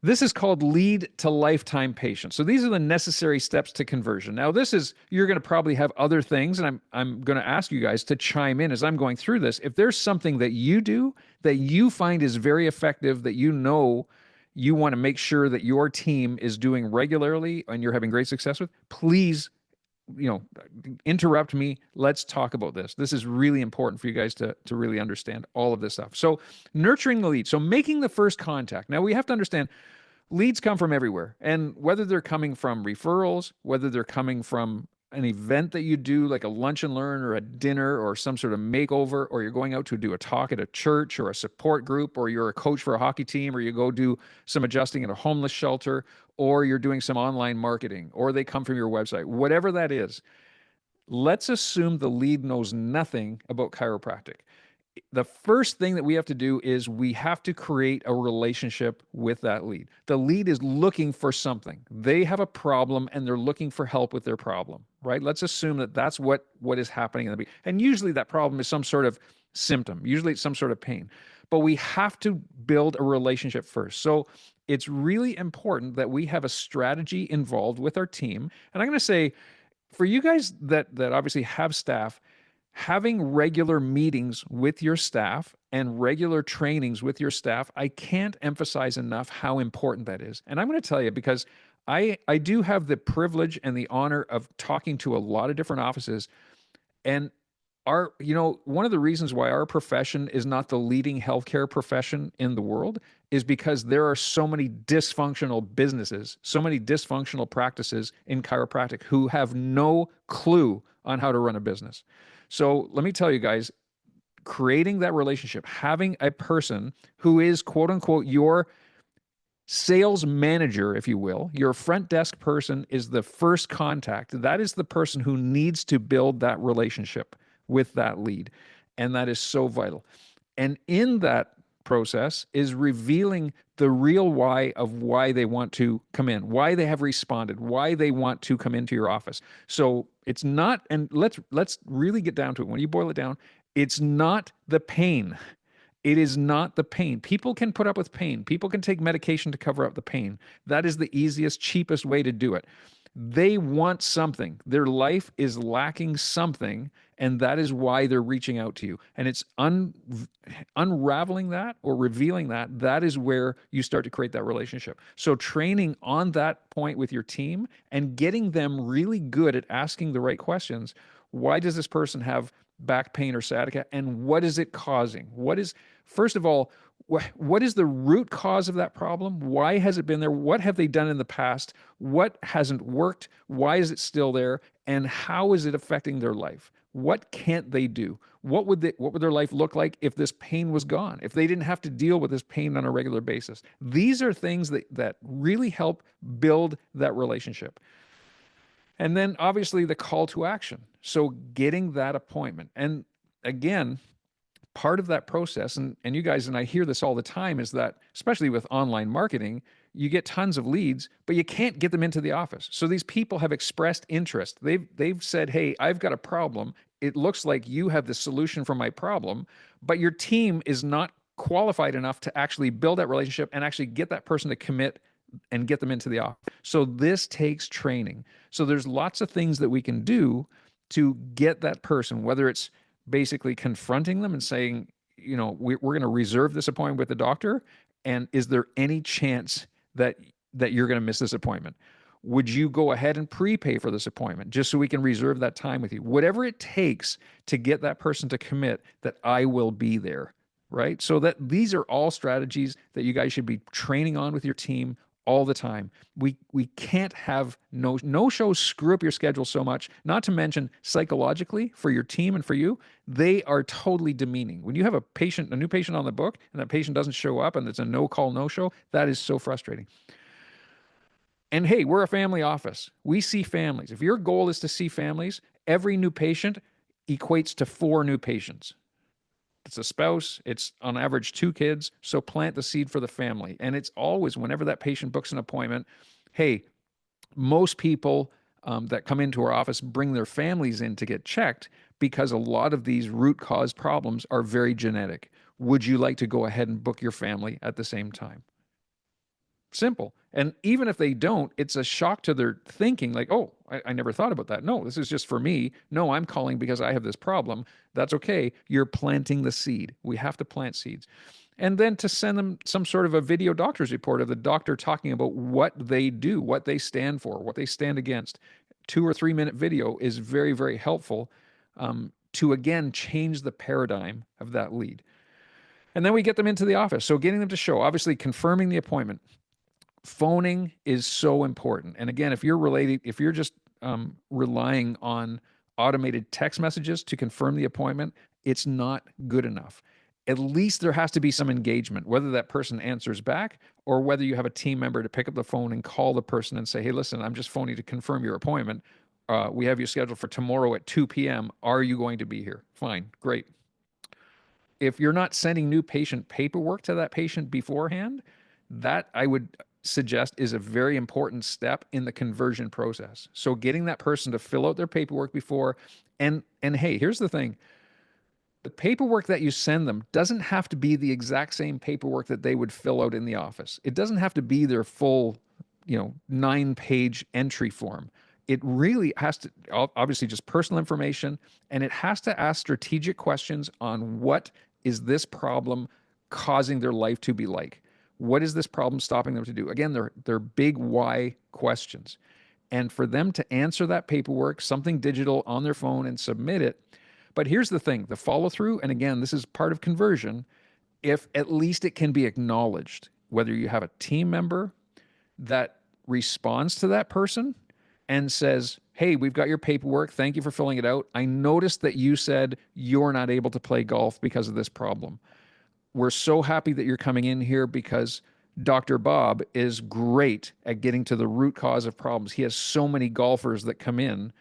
This is called lead to lifetime patient. So these are the necessary steps to conversion. Now, this is you're going to probably have other things, and I'm going to ask you guys to chime in as I'm going through this. If there's something that you do that you find is very effective, that you know you want to make sure that your team is doing regularly and you're having great success with, please, you know, interrupt me. Let's talk about this. This is really important for you guys to really understand all of this stuff. So, nurturing the lead. So, making the first contact. Now, we have to understand leads come from everywhere. And whether they're coming from referrals, whether they're coming from an event that you do, like a lunch and learn or a dinner or some sort of makeover, or you're going out to do a talk at a church or a support group, or you're a coach for a hockey team, or you go do some adjusting at a homeless shelter, or you're doing some online marketing, or they come from your website, whatever that is, let's assume the lead knows nothing about chiropractic. The first thing that we have to do is we have to create a relationship with that lead. The lead is looking for something. They have a problem and they're looking for help with their problem, right? Let's assume that that's what is happening in the beginning. And usually that problem is some sort of symptom. Usually it's some sort of pain. But we have to build a relationship first. So it's really important that we have a strategy involved with our team. And I'm going to say for you guys that obviously have staff, having regular meetings with your staff and regular trainings with your staff, I can't emphasize enough how important that is. And I'm going to tell you because I do have the privilege and the honor of talking to a lot of different offices. And one of the reasons why our profession is not the leading healthcare profession in the world is because there are so many dysfunctional businesses, so many dysfunctional practices in chiropractic who have no clue on how to run a business. So let me tell you guys, creating that relationship, having a person who is quote unquote your sales manager, if you will, your front desk person is the first contact. That is the person who needs to build that relationship with that lead. And that is so vital. And in that process is revealing the real why of why they want to come in, why they have responded, why they want to come into your office. So it's not, and let's really get down to it. When you boil it down, it's not the pain. It is not the pain. People can put up with pain. People can take medication to cover up the pain. That is the easiest, cheapest way to do it. They want something. Their life is lacking something, and that is why they're reaching out to you. And it's unraveling that or revealing that. That is where you start to create that relationship. So training on that point with your team and getting them really good at asking the right questions. Why does this person have back pain or sciatica, and what is it causing? First of all, what is the root cause of that problem? Why has it been there? What have they done in the past? What hasn't worked? Why is it still there? And how is it affecting their life? What can't they do? What would their life look like if this pain was gone? If they didn't have to deal with this pain on a regular basis? These are things that really help build that relationship. And then obviously the call to action. So getting that appointment. And again, part of that process, and you guys and I hear this all the time, is that especially with online marketing, you get tons of leads, but you can't get them into the office. So these people have expressed interest. They've said, "Hey, I've got a problem. It looks like you have the solution for my problem," but your team is not qualified enough to actually build that relationship and actually get that person to commit and get them into the office. So this takes training. So there's lots of things that we can do to get that person, whether it's basically confronting them and saying, we're going to reserve this appointment with the doctor. And is there any chance that you're going to miss this appointment? Would you go ahead and prepay for this appointment just so we can reserve that time with you? Whatever it takes to get that person to commit that I will be there, right? So that these are all strategies that you guys should be training on with your team all the time. We can't have no shows screw up your schedule so much, not to mention psychologically for your team and for you, they are totally demeaning. When you have a new patient on the book and that patient doesn't show up and it's a no call, no show, that is so frustrating. And hey, we're a family office. We see families. If your goal is to see families, every new patient equates to 4 new patients. It's a spouse, it's on average 2 kids. So plant the seed for the family. And it's always, whenever that patient books an appointment, hey, most people that come into our office bring their families in to get checked because a lot of these root cause problems are very genetic. Would you like to go ahead and book your family at the same time? Simple. And even if they don't, it's a shock to their thinking, like, oh, I never thought about that. No, this is just for me. No, I'm calling because I have this problem. That's okay. You're planting the seed. We have to plant seeds. And then to send them some sort of a video doctor's report of the doctor talking about what they do, what they stand for, what they stand against. 2 or 3 minute video is very, very helpful to, again, change the paradigm of that lead. And then we get them into the office. So getting them to show, obviously confirming the appointment. Phoning is so important. And again, if you're just relying on automated text messages to confirm the appointment, it's not good enough. At least there has to be some engagement, whether that person answers back or whether you have a team member to pick up the phone and call the person and say, hey, listen, I'm just phoning to confirm your appointment. We have you scheduled for tomorrow at 2 p.m. Are you going to be here? Fine, great. If you're not sending new patient paperwork to that patient beforehand, that I would suggest is a very important step in the conversion process. So getting that person to fill out their paperwork before, and hey, here's the thing. The paperwork that you send them doesn't have to be the exact same paperwork that they would fill out in the office. It doesn't have to be their full, 9-page entry form. It really has to, obviously, just personal information, and it has to ask strategic questions on what is this problem causing their life to be like? What is this problem stopping them to do? Again, they're big why questions. And for them to answer that paperwork, something digital on their phone and submit it. But here's the thing, the follow through, and again, this is part of conversion, if at least it can be acknowledged, whether you have a team member that responds to that person and says, hey, we've got your paperwork. Thank you for filling it out. I noticed that you said you're not able to play golf because of this problem. We're so happy that you're coming in here because Dr. Bob is great at getting to the root cause of problems. He has so many golfers that come in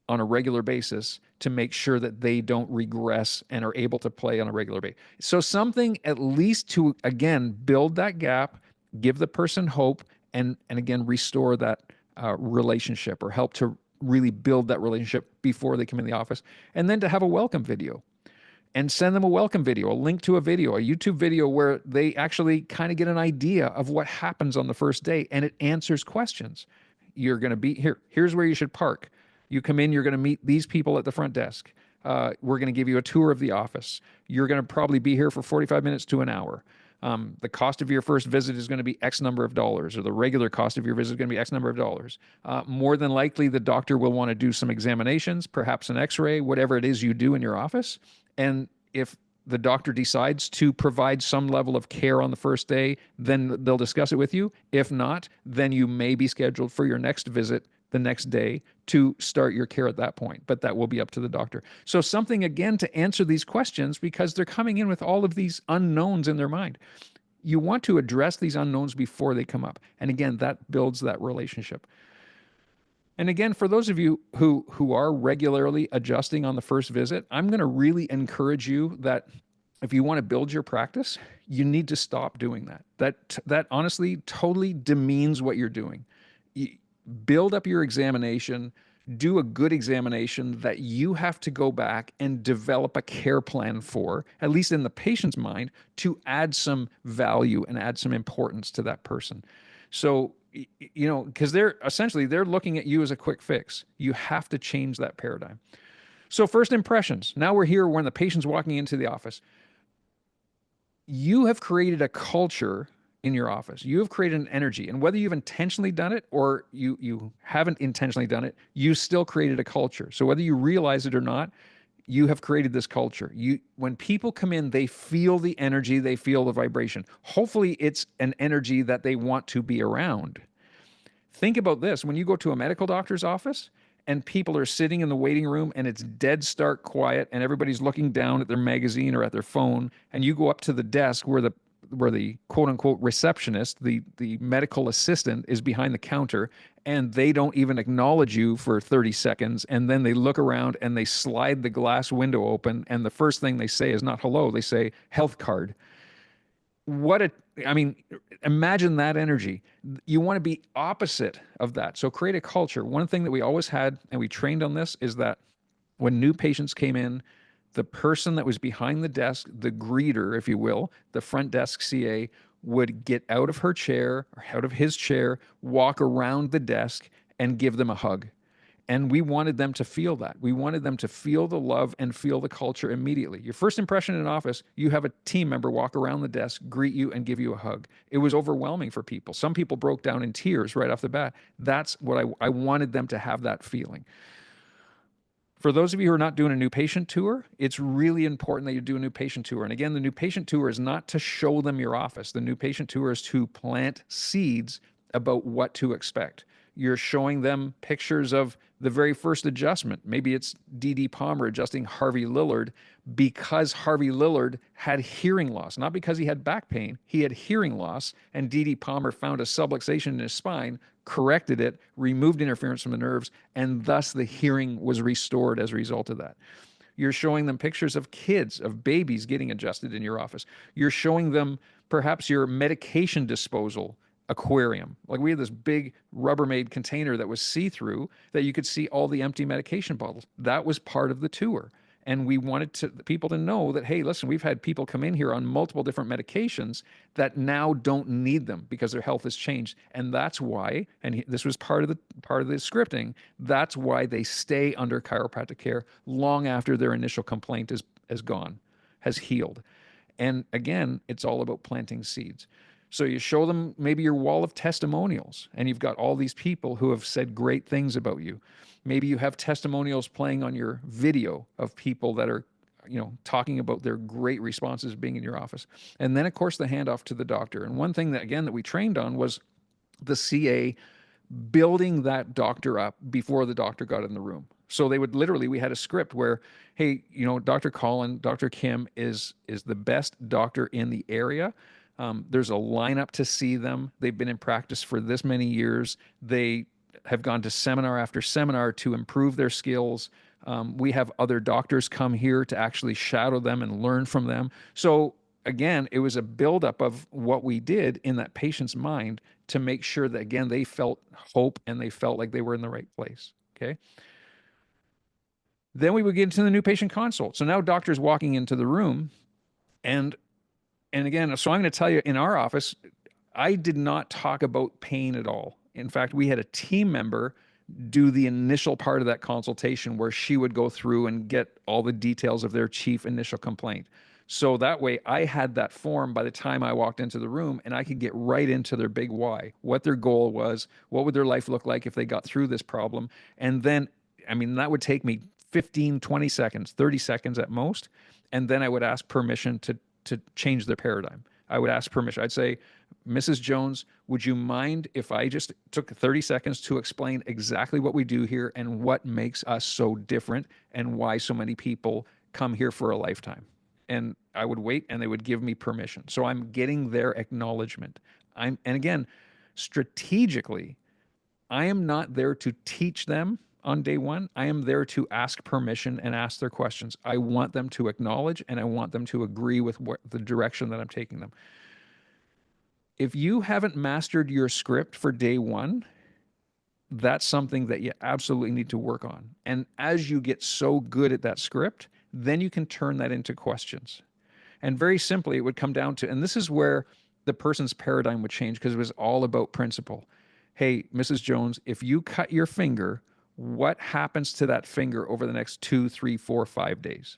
on a regular basis to make sure that they don't regress and are able to play on a regular basis. So something at least to, again, build that gap, give the person hope, and again, restore that relationship, or help to really build that relationship before they come in the office. And then to have a welcome video and send them a welcome video, a link to a video, a YouTube video where they actually kind of get an idea of what happens on the first day, and it answers questions. You're going to be here. Here's where you should park. You come in, you're going to meet these people at the front desk. We're going to give you a tour of the office. You're going to probably be here for 45 minutes to an hour. The cost of your first visit is going to be X number of dollars, or the regular cost of your visit is going to be X number of dollars. More than likely, the doctor will want to do some examinations, perhaps an x-ray, whatever it is you do in your office. And if the doctor decides to provide some level of care on the first day, then they'll discuss it with you. If not, then you may be scheduled for your next visit the next day to start your care at that point, but that will be up to the doctor. So something, again, to answer these questions, because they're coming in with all of these unknowns in their mind. You want to address these unknowns before they come up. And again, that builds that relationship. And again, for those of you who are regularly adjusting on the first visit, I'm going to really encourage you that if you want to build your practice, you need to stop doing that. That honestly totally demeans what you're doing. Build up your examination, do a good examination that you have to go back and develop a care plan for, at least in the patient's mind, to add some value and add some importance to that person. So, because they're looking at you as a quick fix. You have to change that paradigm. So first impressions. Now we're here when the patient's walking into the office. You have created a culture in your office. You have created an energy, and whether you've intentionally done it or you haven't intentionally done it, you still created a culture. So whether you realize it or not, you have created this culture. When people come in, they feel the energy, they feel the vibration. Hopefully it's an energy that they want to be around. Think about this. When you go to a medical doctor's office and people are sitting in the waiting room and it's dead stark quiet and everybody's looking down at their magazine or at their phone, and you go up to the desk where the quote unquote receptionist, the medical assistant, is behind the counter, and they don't even acknowledge you for 30 seconds. And then they look around and they slide the glass window open. And the first thing they say is not hello, they say health card. Imagine that energy. You want to be opposite of that. So create a culture. One thing that we always had, and we trained on this, is that when new patients came in, the person that was behind the desk, the greeter, if you will, the front desk CA, would get out of her chair or out of his chair, walk around the desk, and give them a hug. And we wanted them to feel that. We wanted them to feel the love and feel the culture immediately. Your first impression in office, you have a team member walk around the desk, greet you, and give you a hug. It was overwhelming for people. Some people broke down in tears right off the bat. That's what I wanted them to have, that feeling. For those of you who are not doing a new patient tour, it's really important that you do a new patient tour. And again, the new patient tour is not to show them your office. The new patient tour is to plant seeds about what to expect. You're showing them pictures of the very first adjustment. Maybe it's D.D. Palmer adjusting Harvey Lillard because Harvey Lillard had hearing loss, not because he had back pain. He had hearing loss, and D.D. Palmer found a subluxation in his spine, corrected it, removed interference from the nerves, and thus the hearing was restored as a result of that. You're showing them pictures of kids, of babies getting adjusted in your office. You're showing them perhaps your medication disposal aquarium. Like we had this big Rubbermaid container that was see-through that you could see all the empty medication bottles. That was part of the tour. And we wanted people to know that, hey, listen, we've had people come in here on multiple different medications that now don't need them because their health has changed. And that's why, and this was part of the scripting, that's why they stay under chiropractic care long after their initial complaint is gone, has healed. And again, it's all about planting seeds. So you show them maybe your wall of testimonials, and you've got all these people who have said great things about you. Maybe you have testimonials playing on your video of people that are, talking about their great responses being in your office. And then, of course, the handoff to the doctor. And one thing that, again, that we trained on was the CA building that doctor up before the doctor got in the room. So they would literally, we had a script where, hey, Dr. Colin, Dr. Kim is the best doctor in the area. There's a lineup to see them. They've been in practice for this many years. They have gone to seminar after seminar to improve their skills. We have other doctors come here to actually shadow them and learn from them. So again, it was a buildup of what we did in that patient's mind to make sure that, again, they felt hope and they felt like they were in the right place. Okay. Then we would get into the new patient consult. So now doctor's walking into the room, and again, so I'm going to tell you, in our office, I did not talk about pain at all. In fact, we had a team member do the initial part of that consultation where she would go through and get all the details of their chief initial complaint. So that way I had that form by the time I walked into the room, and I could get right into their big why, what their goal was, what would their life look like if they got through this problem. And then, that would take me 15, 20 seconds, 30 seconds at most. And then I would ask permission to change their paradigm. I would ask permission. I'd say, Mrs. Jones, would you mind if I just took 30 seconds to explain exactly what we do here and what makes us so different and why so many people come here for a lifetime? And I would wait, and they would give me permission. So I'm getting their acknowledgement. And again, strategically, I am not there to teach them on day one. I am there to ask permission and ask their questions. I want them to acknowledge, and I want them to agree with the direction that I'm taking them. If you haven't mastered your script for day one, that's something that you absolutely need to work on. And as you get so good at that script, then you can turn that into questions. And very simply, it would come down to, and this is where the person's paradigm would change, because it was all about principle. Hey, Mrs. Jones, if you cut your finger, what happens to that finger over the next 2, 3, 4, 5 days?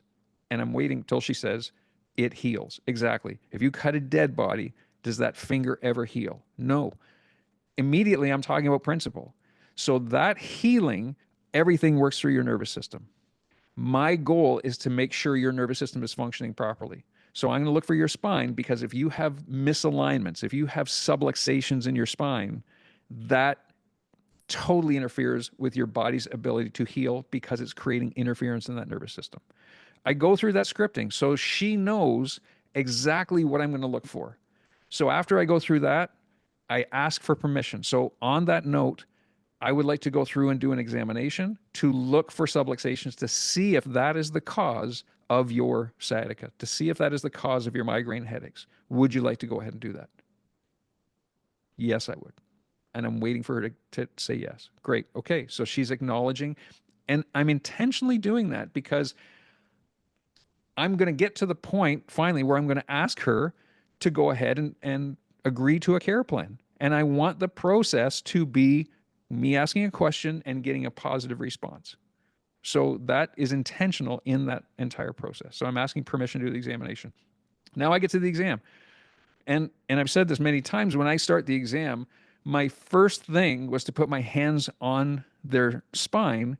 And I'm waiting till she says, it heals. Exactly. If you cut a dead body, does that finger ever heal? No. Immediately, I'm talking about principle. So that healing, everything works through your nervous system. My goal is to make sure your nervous system is functioning properly. So I'm going to look for your spine, because if you have misalignments, if you have subluxations in your spine, that totally interferes with your body's ability to heal, because it's creating interference in that nervous system. I go through that scripting so she knows exactly what I'm going to look for. So after I go through that, I ask for permission. So on that note, I would like to go through and do an examination to look for subluxations to see if that is the cause of your sciatica, to see if that is the cause of your migraine headaches. Would you like to go ahead and do that? Yes, I would. And I'm waiting for her to say yes. Great. Okay. So she's acknowledging. And I'm intentionally doing that because I'm going to get to the point finally where I'm going to ask her to go ahead and agree to a care plan. And I want the process to be me asking a question and getting a positive response. So that is intentional in that entire process. So I'm asking permission to do the examination. Now I get to the exam. And I've said this many times, when I start the exam, my first thing was to put my hands on their spine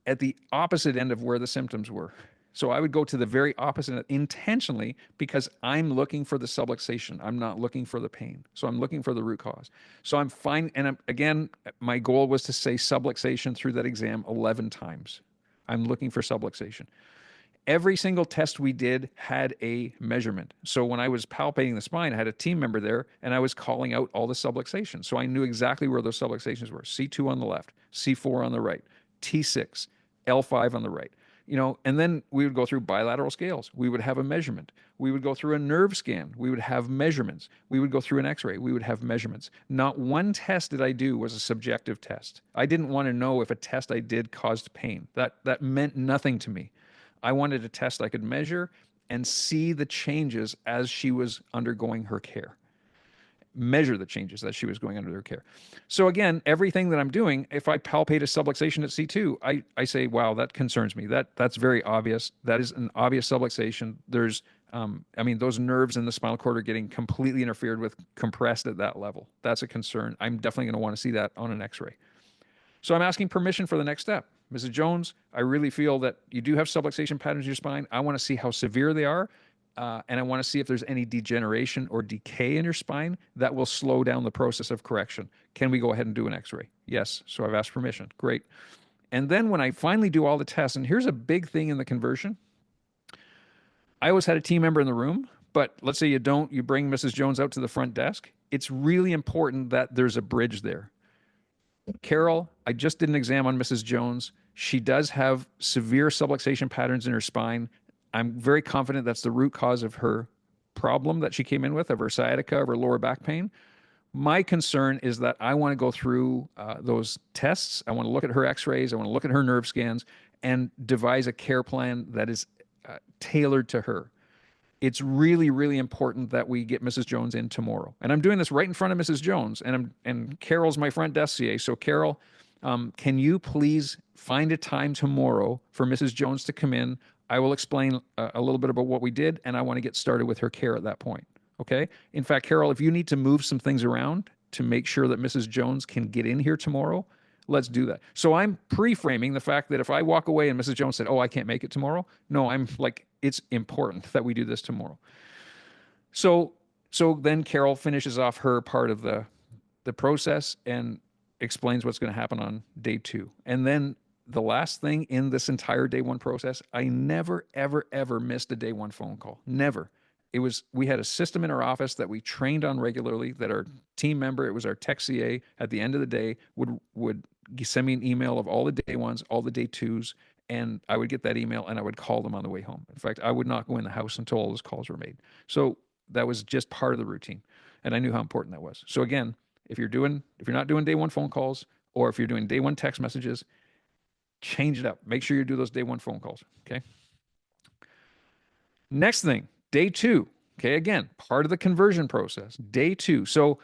at the opposite end of where the symptoms were. So I would go to the very opposite intentionally, because I'm looking for the subluxation. I'm not looking for the pain. So I'm looking for the root cause. So I'm fine. And again, my goal was to say subluxation through that exam 11 times. I'm looking for subluxation. Every single test we did had a measurement. So when I was palpating the spine, I had a team member there and I was calling out all the subluxations. So I knew exactly where those subluxations were. C2 on the left, C4 on the right, T6, L5 on the right. And then we would go through bilateral scales. We would have a measurement. We would go through a nerve scan. We would have measurements. We would go through an x-ray. We would have measurements. Not one test that I do was a subjective test. I didn't want to know if a test I did caused pain. That meant nothing to me. I wanted a test I could measure and see the changes as she was undergoing her care. Measure the changes as she was going under her care. So again, everything that I'm doing, if I palpate a subluxation at C2, I say, wow, that concerns me. That's very obvious. That is an obvious subluxation. There's, those nerves in the spinal cord are getting completely interfered with, compressed at that level. That's a concern. I'm definitely going to want to see that on an x-ray. So I'm asking permission for the next step. Mrs. Jones, I really feel that you do have subluxation patterns in your spine. I want to see how severe they are. And I want to see if there's any degeneration or decay in your spine that will slow down the process of correction. Can we go ahead and do an x-ray? Yes. So I've asked permission. Great. And then when I finally do all the tests, and here's a big thing in the conversion. I always had a team member in the room, but let's say you bring Mrs. Jones out to the front desk. It's really important that there's a bridge there. Carol, I just did an exam on Mrs. Jones. She does have severe subluxation patterns in her spine. I'm very confident that's the root cause of her problem that she came in with, of her sciatica, of her lower back pain. My concern is that I want to go through those tests. I want to look at her x-rays. I want to look at her nerve scans and devise a care plan that is tailored to her. It's really, really important that we get Mrs. Jones in tomorrow. And I'm doing this right in front of Mrs. Jones. And Carol's my front desk CA. So Carol, can you please find a time tomorrow for Mrs. Jones to come in? I will explain a little bit about what we did, and I want to get started with her care at that point. Okay? In fact, Carol, if you need to move some things around to make sure that Mrs. Jones can get in here tomorrow, let's do that. So I'm pre-framing the fact that if I walk away and Mrs. Jones said, oh, I can't make it tomorrow. No, I'm like, it's important that we do this tomorrow. So then Carol finishes off her part of the process and explains what's going to happen on day 2. And then the last thing in this entire day 1 process, I never, ever, ever missed a day 1 phone call. Never. We had a system in our office that we trained on regularly, that our team member, it was our tech CA, at the end of the day would send me an email of all the day 1s, all the day 2s, and I would get that email and I would call them on the way home. In fact, I would not go in the house until all those calls were made. So that was just part of the routine. And I knew how important that was. So again, if you're not doing day 1 phone calls, or if you're doing day 1 text messages, change it up. Make sure you do those day 1 phone calls. Okay. Next thing, day 2. Okay. Again, part of the conversion process, day 2. So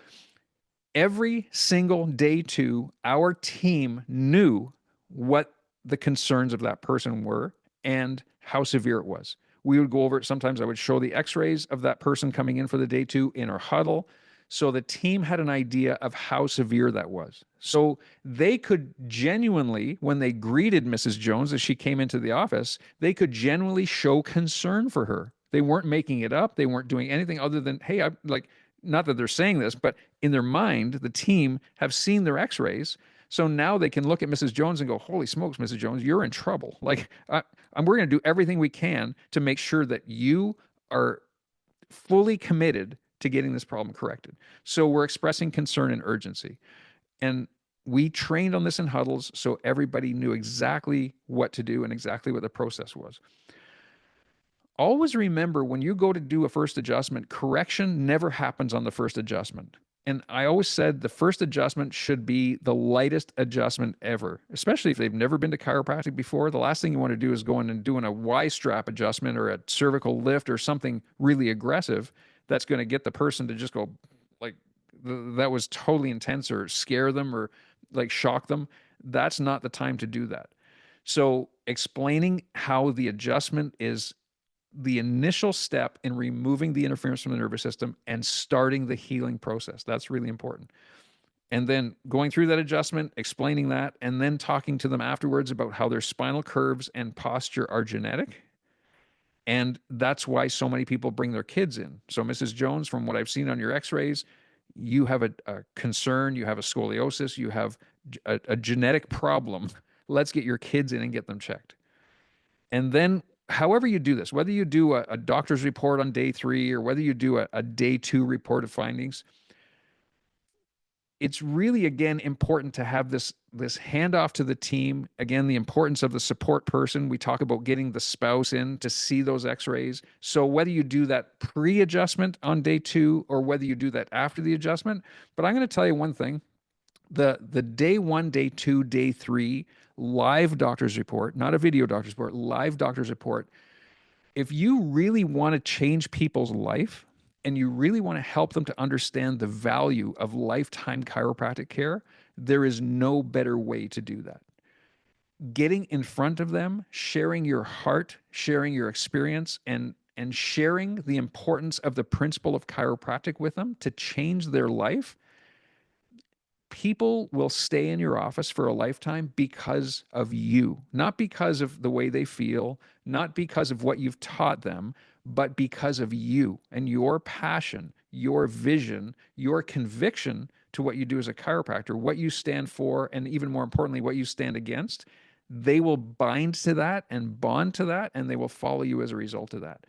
every single day 2, our team knew what the concerns of that person were and how severe it was. We would go over it. Sometimes I would show the x-rays of that person coming in for the day 2 in our huddle. So the team had an idea of how severe that was. So they could genuinely, when they greeted Mrs. Jones as she came into the office, they could genuinely show concern for her. They weren't making it up. They weren't doing anything other than, hey, not that they're saying this, but in their mind, the team have seen their x-rays. So now they can look at Mrs. Jones and go, holy smokes, Mrs. Jones, you're in trouble. We're going to do everything we can to make sure that you are fully committed to getting this problem corrected. So we're expressing concern and urgency. And we trained on this in huddles, so everybody knew exactly what to do and exactly what the process was. Always remember, when you go to do a first adjustment, correction never happens on the first adjustment. And I always said the first adjustment should be the lightest adjustment ever, especially if they've never been to chiropractic before. The last thing you want to do is go in and doing a Y strap adjustment or a cervical lift or something really aggressive that's going to get the person to just go like that was totally intense or scare them or like shock them, that's not the time to do that. So explaining how the adjustment is the initial step in removing the interference from the nervous system and starting the healing process. That's really important. And then going through that adjustment, explaining that, and then talking to them afterwards about how their spinal curves and posture are genetic. And that's why so many people bring their kids in. So, Mrs. Jones, from what I've seen on your x rays, you have a concern, you have a scoliosis, you have a genetic problem. Let's get your kids in and get them checked. And then, however you do this, whether you do a doctor's report on day 3 or whether you do a day 2 report of findings, it's really again important to have this handoff to the team. Again, the importance of the support person. We talk about getting the spouse in to see those x-rays. So whether you do that pre-adjustment on day 2 or whether you do that after the adjustment, but I'm going to tell you one thing. The day 1, day 2, day 3 live doctor's report, not a video doctor's report, live doctor's report. If you really want to change people's life and you really want to help them to understand the value of lifetime chiropractic care, there is no better way to do that. Getting in front of them, sharing your heart, sharing your experience, and sharing the importance of the principle of chiropractic with them to change their life. People will stay in your office for a lifetime because of you, not because of the way they feel, not because of what you've taught them, but because of you and your passion, your vision, your conviction to what you do as a chiropractor, what you stand for, and even more importantly, what you stand against. They will bind to that and bond to that, and they will follow you as a result of that.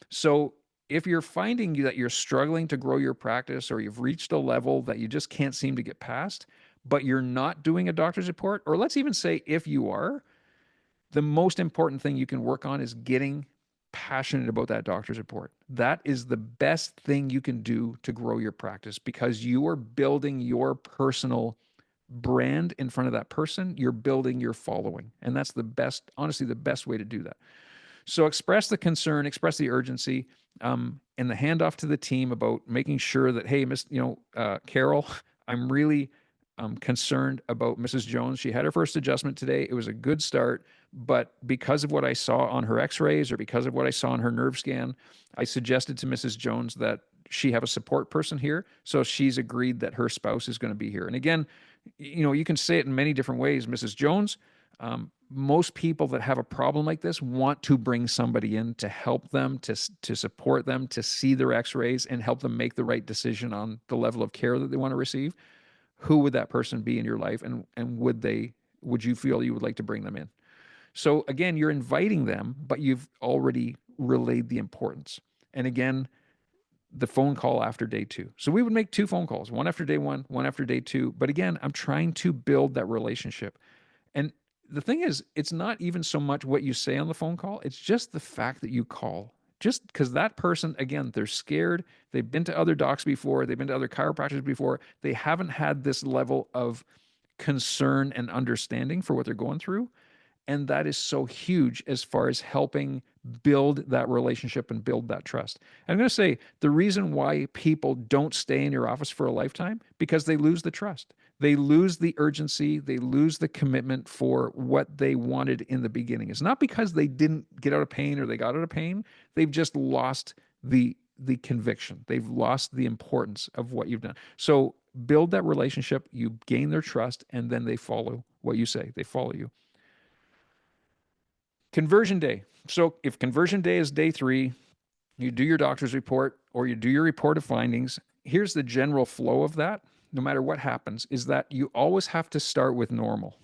So if you're finding that you're struggling to grow your practice or you've reached a level that you just can't seem to get past, but you're not doing a doctor's report, or let's even say if you are, the most important thing you can work on is getting passionate about that doctor's report. That is the best thing you can do to grow your practice because you are building your personal brand in front of that person. You're building your following. And that's the best, honestly, the best way to do that. So express the concern, express the urgency, and the handoff to the team about making sure that, hey, Carol, I'm really concerned about Mrs. Jones. She had her first adjustment today. It was a good start, but because of what I saw on her x-rays or because of what I saw on her nerve scan, I suggested to Mrs. Jones that she have a support person here. So she's agreed that her spouse is going to be here. And again, you can say it in many different ways. Mrs. Jones, most people that have a problem like this want to bring somebody in to help them, to support them, to see their x-rays and help them make the right decision on the level of care that they want to receive. Who would that person be in your life? And would you feel you would like to bring them in? So again, you're inviting them, but you've already relayed the importance. And again, the phone call after day 2. So we would make 2 phone calls, one after day 1, one after day 2. But again, I'm trying to build that relationship. And the thing is, it's not even so much what you say on the phone call. It's just the fact that you call. Just because that person, again, they're scared. They've been to other docs before. They've been to other chiropractors before. They haven't had this level of concern and understanding for what they're going through. And that is so huge as far as helping build that relationship and build that trust. I'm going to say the reason why people don't stay in your office for a lifetime, because they lose the trust. They lose the urgency. They lose the commitment for what they wanted in the beginning. It's not because they didn't get out of pain or they got out of pain. They've just lost the conviction. They've lost the importance of what you've done. So build that relationship. You gain their trust, and then they follow what you say. They follow you. Conversion day. So if conversion day is day 3, you do your doctor's report or you do your report of findings. Here's the general flow of that, no matter what happens, is that you always have to start with normal.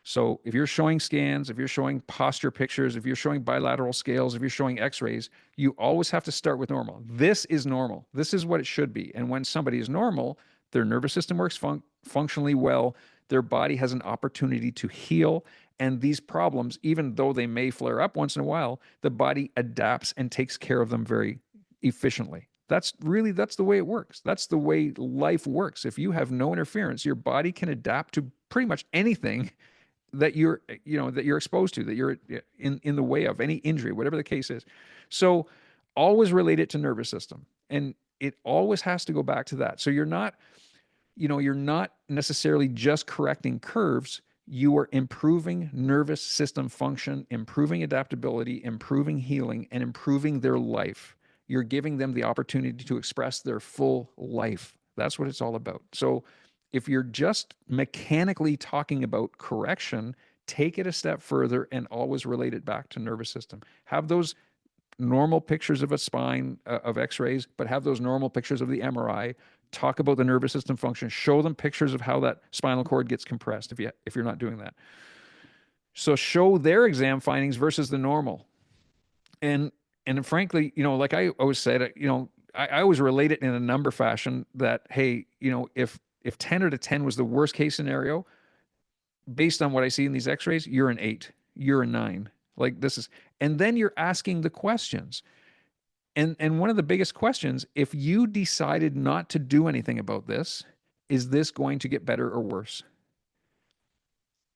So if you're showing scans, if you're showing posture pictures, if you're showing bilateral scales, if you're showing x-rays, you always have to start with normal. This is normal. This is what it should be. And when somebody is normal, their nervous system works functionally well. Their body has an opportunity to heal. And these problems, even though they may flare up once in a while, the body adapts and takes care of them very efficiently. That's the way it works. That's the way life works. If you have no interference, your body can adapt to pretty much anything that you're exposed to, that you're in the way of, any injury, whatever the case is. So always relate it to nervous system. And it always has to go back to that. So you're not you're not necessarily just correcting curves. You are improving nervous system function, improving adaptability, improving healing, and improving their life. You're giving them the opportunity to express their full life. That's what it's all about. So if you're just mechanically talking about correction, take it a step further and always relate it back to nervous system. Have those normal pictures of a spine of x-rays, but have those normal pictures of the MRI. Talk about the nervous system function. Show them pictures of how that spinal cord gets compressed if you're not doing that. So show their exam findings versus the normal. And frankly, like I always said, I always relate it in a number fashion that, hey, if 10 out of 10 was the worst case scenario, based on what I see in these x-rays, you're an 8, you're a 9. Like this is, and then you're asking the questions. And one of the biggest questions, if you decided not to do anything about this, is this going to get better or worse?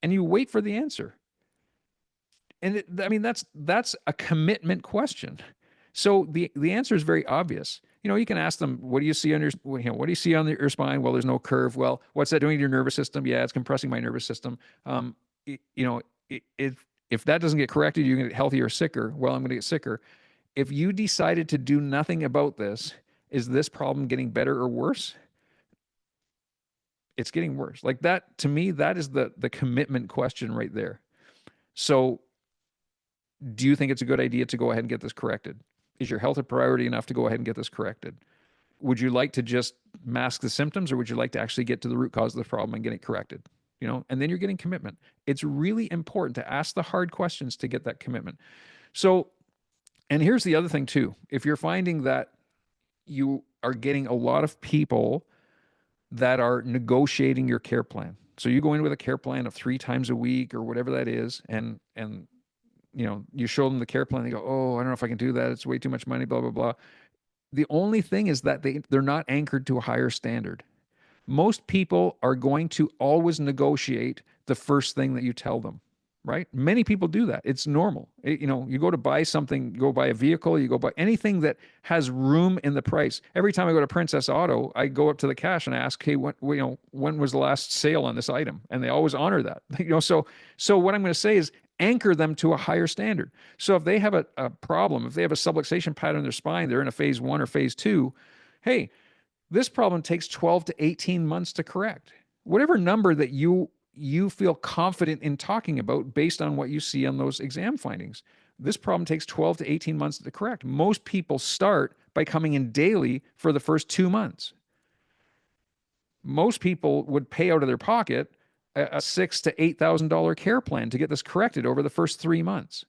And you wait for the answer. And that's a commitment question. So the answer is very obvious. You can ask them, what do you see on what do you see on your spine? Well, there's no curve. Well, what's that doing to your nervous system? Yeah, it's compressing my nervous system. If that doesn't get corrected, you're going to get healthier or sicker. Well, I'm going to get sicker. If you decided to do nothing about this, is this problem getting better or worse? It's getting worse. Like that, to me, that is the commitment question right there. So do you think it's a good idea to go ahead and get this corrected? Is your health a priority enough to go ahead and get this corrected? Would you like to just mask the symptoms, or would you like to actually get to the root cause of the problem and get it corrected? And then you're getting commitment. It's really important to ask the hard questions to get that commitment. So, and here's the other thing too. If you're finding that you are getting a lot of people that are negotiating your care plan. So you go in with a care plan of 3 times a week or whatever that is, and you show them the care plan, they go, oh, I don't know if I can do that. It's way too much money, blah, blah, blah. The only thing is that they're not anchored to a higher standard. Most people are going to always negotiate the first thing that you tell them, right? Many people do that. It's normal. You go to buy something, you go buy a vehicle, you go buy anything that has room in the price. Every time I go to Princess Auto, I go up to the cash and ask, hey, when was the last sale on this item? And they always honor that. So what I'm going to say is anchor them to a higher standard. So if they have a problem, if they have a subluxation pattern in their spine, they're in a phase 1 or phase 2, hey, this problem takes 12 to 18 months to correct. Whatever number that you feel confident in talking about based on what you see on those exam findings. This problem takes 12 to 18 months to correct. Most people start by coming in daily for the first 2 months. Most people would pay out of their pocket a $6,000 to $8,000 care plan to get this corrected over the first 3 months.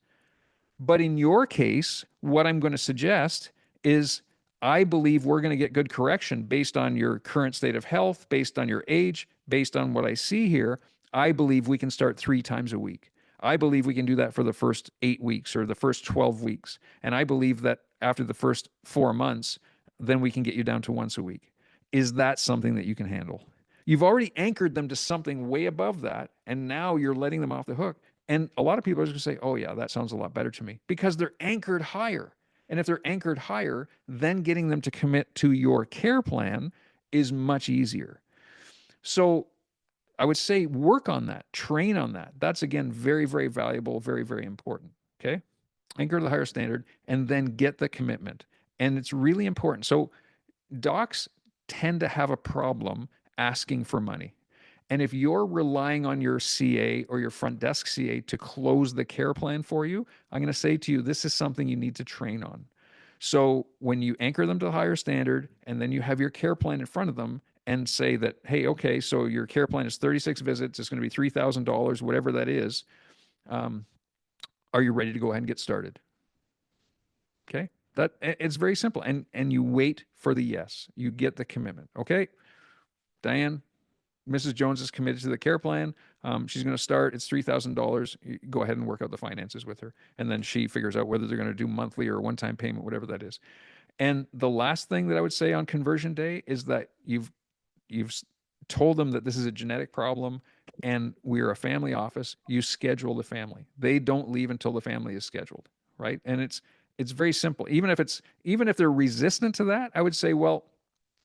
But in your case, what I'm going to suggest is I believe we're going to get good correction based on your current state of health, based on your age, based on what I see here. I believe we can start 3 times a week. I believe we can do that for the first 8 weeks or the first 12 weeks. And I believe that after the first 4 months, then we can get you down to once a week. Is that something that you can handle? You've already anchored them to something way above that, and now you're letting them off the hook. And a lot of people are just going to say, oh, yeah, that sounds a lot better to me, because they're anchored higher. And if they're anchored higher, then getting them to commit to your care plan is much easier. So I would say work on that, train on that. That's, again, very, very valuable, very, very important. Okay. Anchor to the higher standard and then get the commitment. And it's really important. So docs tend to have a problem asking for money. And if you're relying on your CA or your front desk CA to close the care plan for you, I'm going to say to you, this is something you need to train on. So when you anchor them to the higher standard and then you have your care plan in front of them and say that, hey, okay, so your care plan is 36 visits, it's going to be $3,000, whatever that is. Are you ready to go ahead and get started? Okay. That it's very simple. And you wait for the yes. You get the commitment. Okay. Diane, Mrs. Jones is committed to the care plan. She's going to start. It's $3,000. Go ahead and work out the finances with her. And then she figures out whether they're going to do monthly or one-time payment, whatever that is. And the last thing that I would say on conversion day is that you've told them that this is a genetic problem and we're a family office. You schedule the family. They don't leave until the family is scheduled, right? And it's very simple. Even if they're resistant to that, I would say, well,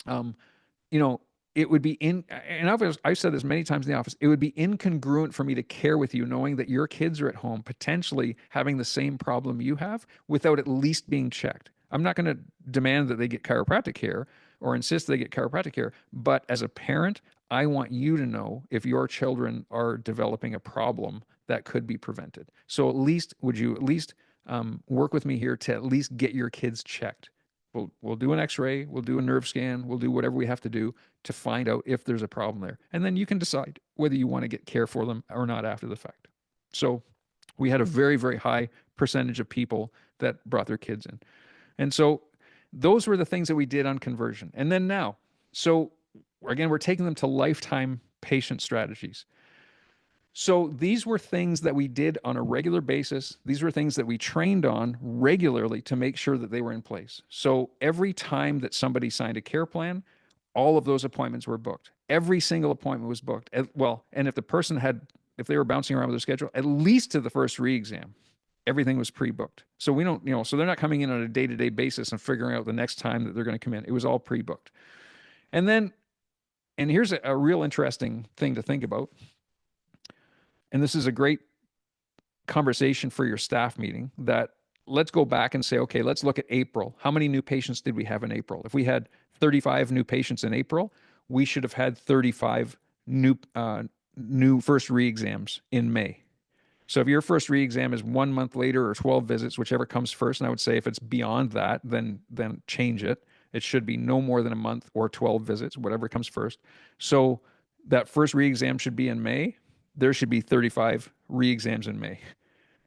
you know, it would be and I've said this many times in the office, it would be incongruent for me to care with you knowing that your kids are at home potentially having the same problem you have without at least being checked. I'm not going to demand that they get chiropractic care or insist they get chiropractic care, but as a parent, I want you to know if your children are developing a problem that could be prevented. So at least, would you at least work with me here to at least get your kids checked? We'll do an x-ray, we'll do a nerve scan, we'll do whatever we have to do to find out if there's a problem there. And then you can decide whether you want to get care for them or not after the fact. So we had a very, very high percentage of people that brought their kids in. And so those were the things that we did on conversion. And then now, so again, we're taking them to lifetime patient strategies. So these were things that we did on a regular basis. These were things that we trained on regularly to make sure that they were in place. So every time that somebody signed a care plan, all of those appointments were booked. Every single appointment was booked. Well, and if the person if they were bouncing around with their schedule, at least to the first re-exam, everything was pre-booked. So we don't, so they're not coming in on a day-to-day basis and figuring out the next time that they're going to come in. It was all pre-booked. And then, and here's a real interesting thing to think about. And this is a great conversation for your staff meeting, that let's go back and say, okay, let's look at April. How many new patients did we have in April? If we had 35 new patients in April, we should have had 35 new first re-exams in May. So if your first re-exam is 1 month later or 12 visits, whichever comes first, and I would say if it's beyond that, then change it. It should be no more than a month or 12 visits, whatever comes first. So that first re-exam should be in May. There should be 35 re-exams in May.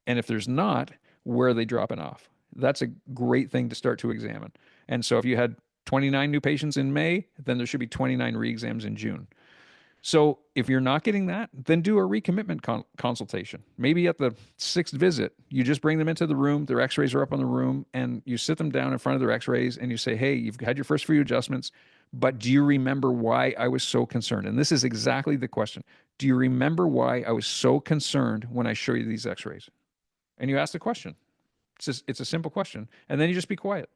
And if there's not, where are they dropping off? That's a great thing to start to examine. And so if you had 29 new patients in May, then there should be 29 re-exams in June. So if you're not getting that, then do a recommitment consultation. Maybe at the 6th visit, you just bring them into the room, their x-rays are up on the room, and you sit them down in front of their x-rays and you say, hey, you've had your first few adjustments, but do you remember why I was so concerned? And this is exactly the question. Do you remember why I was so concerned when I show you these x-rays? And you ask the question. It's a simple question. And then you just be quiet.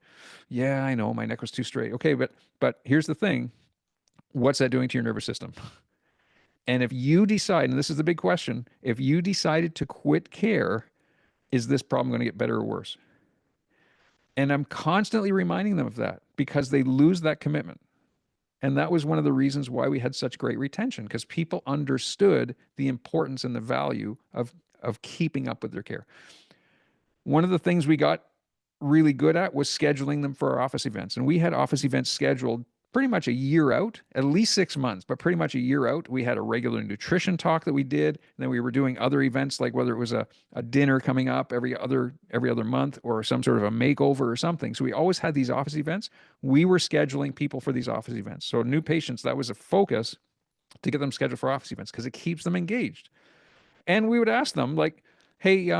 Yeah, I know my neck was too straight. Okay, but here's the thing. What's that doing to your nervous system? And if you decide, and this is the big question, if you decided to quit care, is this problem going to get better or worse? And I'm constantly reminding them of that because they lose that commitment. And that was one of the reasons why we had such great retention, because people understood the importance and the value of keeping up with their care. One of the things we got really good at was scheduling them for our office events. And we had office events scheduled pretty much a year out, at least 6 months, but pretty much a year out. We had a regular nutrition talk that we did. And then we were doing other events, like whether it was a dinner coming up every other month or some sort of a makeover or something. So we always had these office events. We were scheduling people for these office events. So new patients, that was a focus to get them scheduled for office events because it keeps them engaged. And we would ask them like, hey,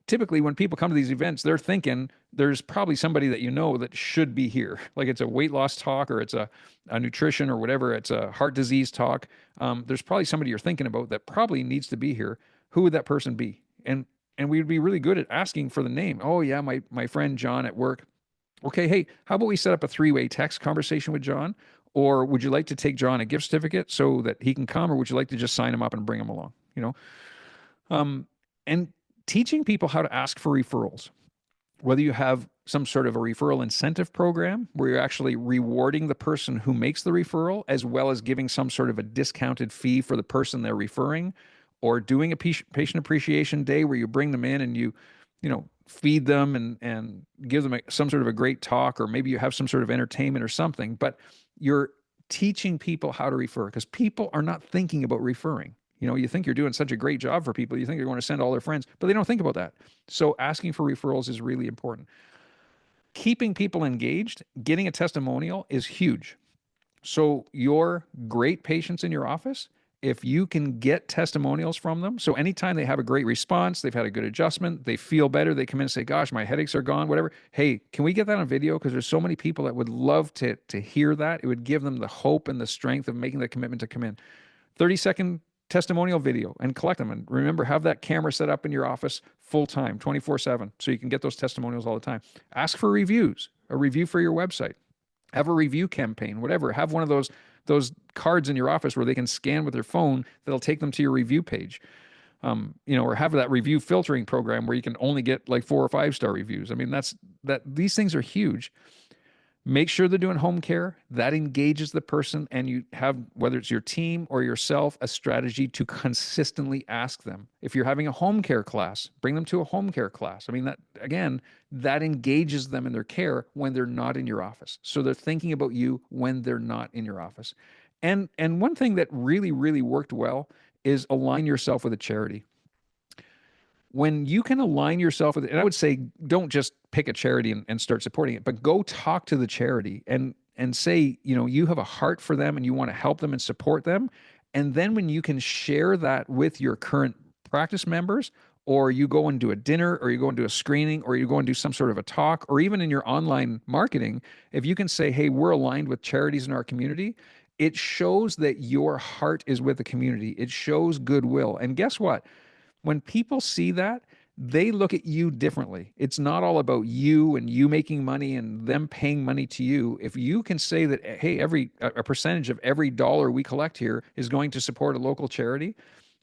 typically when people come to these events, they're thinking there's probably somebody that that should be here. Like it's a weight loss talk or it's a nutrition or whatever. It's a heart disease talk. There's probably somebody you're thinking about that probably needs to be here. Who would that person be? And we'd be really good at asking for the name. Oh yeah, my friend John at work. Okay, hey, how about we set up a 3-way text conversation with John? Or would you like to take John a gift certificate so that he can come? Or would you like to just sign him up and bring him along? And teaching people how to ask for referrals, whether you have some sort of a referral incentive program where you're actually rewarding the person who makes the referral, as well as giving some sort of a discounted fee for the person they're referring, or doing a patient appreciation day where you bring them in and you feed them and give them some sort of a great talk, or maybe you have some sort of entertainment or something, but you're teaching people how to refer because people are not thinking about referring. You think you're doing such a great job for people. You think you're going to send all their friends, but they don't think about that. So asking for referrals is really important. Keeping people engaged, getting a testimonial is huge. So your great patients in your office, if you can get testimonials from them, so anytime they have a great response, they've had a good adjustment, they feel better, they come in and say, gosh, my headaches are gone, whatever. Hey, can we get that on video? Because there's so many people that would love to hear that. It would give them the hope and the strength of making the commitment to come in. 30-second testimonial video and collect them. And remember, have that camera set up in your office full time, 24/7, so you can get those testimonials all the time. Ask for reviews, a review for your website. Have a review campaign, whatever. Have one of those those cards in your office where they can scan with their phone that'll take them to your review page. Or have that review filtering program where you can only get like 4 or 5 star reviews. I mean, these things are huge. Make sure they're doing home care. That engages the person, and you have, whether it's your team or yourself, a strategy to consistently ask them. If you're having a home care class, bring them to a home care class. I mean, that again, that engages them in their care when they're not in your office. So they're thinking about you when they're not in your office. And one thing that really, really worked well is align yourself with a charity. When you can align yourself with it, and I would say don't just pick a charity and start supporting it, but go talk to the charity and say, you have a heart for them and you want to help them and support them. And then when you can share that with your current practice members, or you go and do a dinner, or you go and do a screening, or you go and do some sort of a talk, or even in your online marketing, if you can say, hey, we're aligned with charities in our community, it shows that your heart is with the community. It shows goodwill. And guess what? When people see that, they look at you differently. It's not all about you and you making money and them paying money to you. If you can say that, hey, a percentage of every dollar we collect here is going to support a local charity,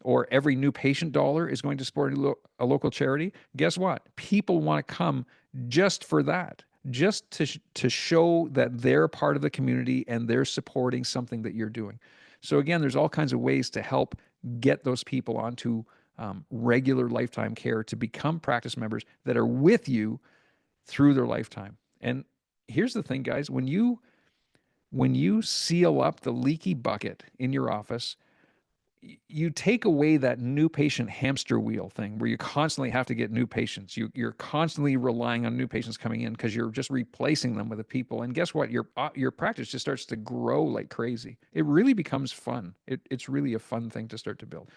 or every new patient dollar is going to support a local charity, guess what? People want to come just for that, just to show that they're part of the community and they're supporting something that you're doing. So again, there's all kinds of ways to help get those people onto regular lifetime care to become practice members that are with you through their lifetime. And here's the thing, guys, when you seal up the leaky bucket in your office, you take away that new patient hamster wheel thing where you constantly have to get new patients. You're constantly relying on new patients coming in because you're just replacing them with the people. And guess what? Your practice just starts to grow like crazy. It really becomes fun. It's really a fun thing to start to build.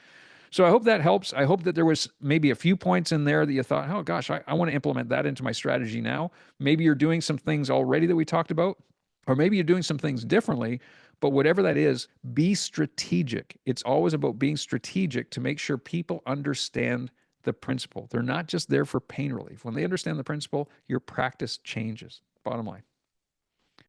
So I hope that helps. I hope that there was maybe a few points in there that you thought, oh gosh, I want to implement that into my strategy now. Maybe you're doing some things already that we talked about, or maybe you're doing some things differently. But whatever that is, be strategic. It's always about being strategic to make sure people understand the principle. They're not just there for pain relief. When they understand the principle, your practice changes. Bottom line.